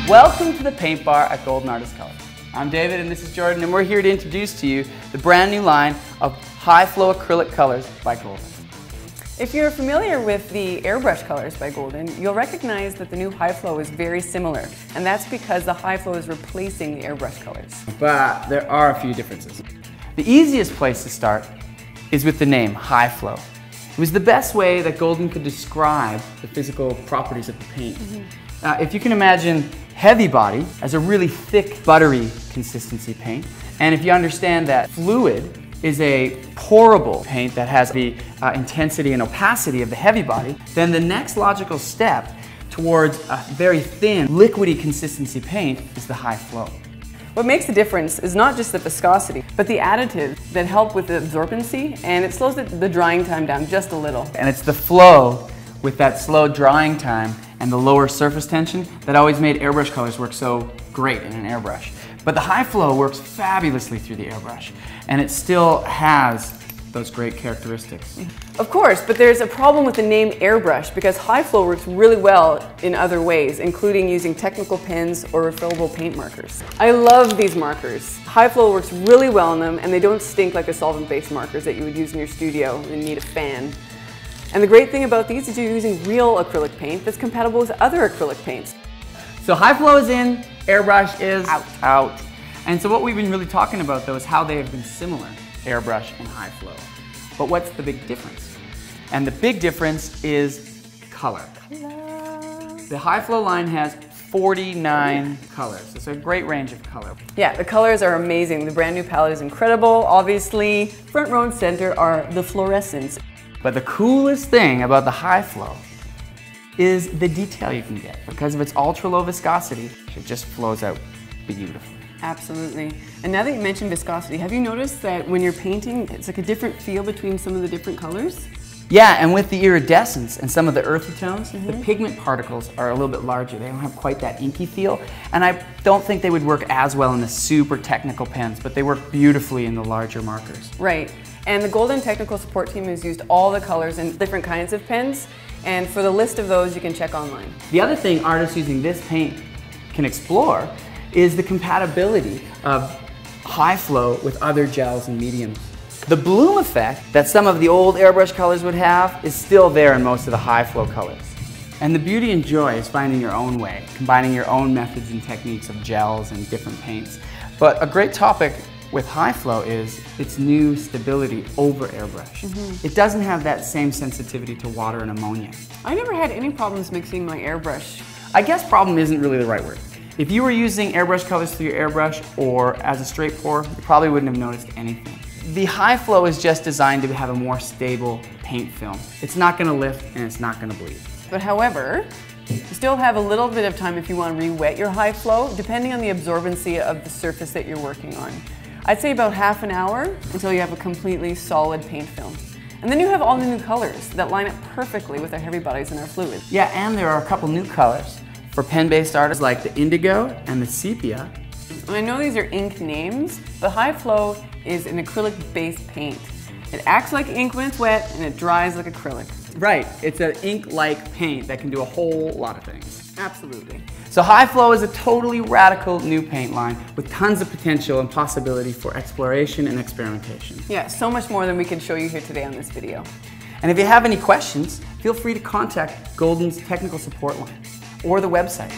Welcome to the Paint Bar at Golden Artist Colors. I'm David and this is Jordan, and we're here to introduce to you the brand new line of high flow acrylic colors by Golden. If you're familiar with the airbrush colors by Golden, you'll recognize that the new high flow is very similar, and that's because the high flow is replacing the airbrush colors. But there are a few differences. The easiest place to start is with the name high flow. It was the best way that Golden could describe the physical properties of the paint. If you can imagine heavy body as a really thick, buttery consistency paint, and if you understand that fluid is a pourable paint that has the intensity and opacity of the heavy body, then the next logical step towards a very thin, liquidy consistency paint is the high flow. What makes the difference is not just the viscosity, but the additives that help with the absorbency, and it slows the drying time down just a little. And it's the flow with that slow drying time and the lower surface tension that always made airbrush colors work so great in an airbrush. But the high flow works fabulously through the airbrush, and it still has those great characteristics. Of course, but there's a problem with the name airbrush because high flow works really well in other ways, including using technical pens or refillable paint markers. I love these markers. High flow works really well in them, and they don't stink like the solvent-based markers that you would use in your studio and need a fan. And the great thing about these is you're using real acrylic paint that's compatible with other acrylic paints. So high flow is in, airbrush is out. And so what we've been really talking about though is how they have been similar, airbrush and high flow. But what's the big difference? And the big difference is color. The high flow line has 49 colors. It's a great range of color. Yeah, the colors are amazing. The brand new palette is incredible. Obviously, front row and center are the fluorescents. But the coolest thing about the high flow is the detail you can get. Because of its ultra low viscosity, it just flows out beautifully. Absolutely. And now that you mentioned viscosity, have you noticed that when you're painting, it's like a different feel between some of the different colors? Yeah, and with the iridescence and some of the earthy tones, the pigment particles are a little bit larger. They don't have quite that inky feel, and I don't think they would work as well in the super technical pens, but they work beautifully in the larger markers. Right. And the Golden Technical Support Team has used all the colors in different kinds of pens, and for the list of those you can check online. The other thing artists using this paint can explore is the compatibility of high flow with other gels and mediums. The bloom effect that some of the old airbrush colors would have is still there in most of the high flow colors. And the beauty and joy is finding your own way, combining your own methods and techniques of gels and different paints. But a great topic with high flow is its new stability over airbrush. It doesn't have that same sensitivity to water and ammonia. I never had any problems mixing my airbrush. I guess problem isn't really the right word. If you were using airbrush colors through your airbrush or as a straight pour, you probably wouldn't have noticed anything. The high flow is just designed to have a more stable paint film. It's not going to lift and it's not going to bleed. But however, you still have a little bit of time if you want to re-wet your high flow, depending on the absorbency of the surface that you're working on. I'd say about half an hour until you have a completely solid paint film. And then you have all the new colors that line up perfectly with our heavy bodies and our fluids. Yeah, and there are a couple new colors for pen-based artists like the indigo and the sepia. And I know these are ink names, but high flow is an acrylic-based paint. It acts like ink when it's wet and it dries like acrylic. Right, it's an ink-like paint that can do a whole lot of things. Absolutely. So high flow is a totally radical new paint line with tons of potential and possibility for exploration and experimentation. Yeah, so much more than we can show you here today on this video. And if you have any questions, feel free to contact Golden's technical support line or the website.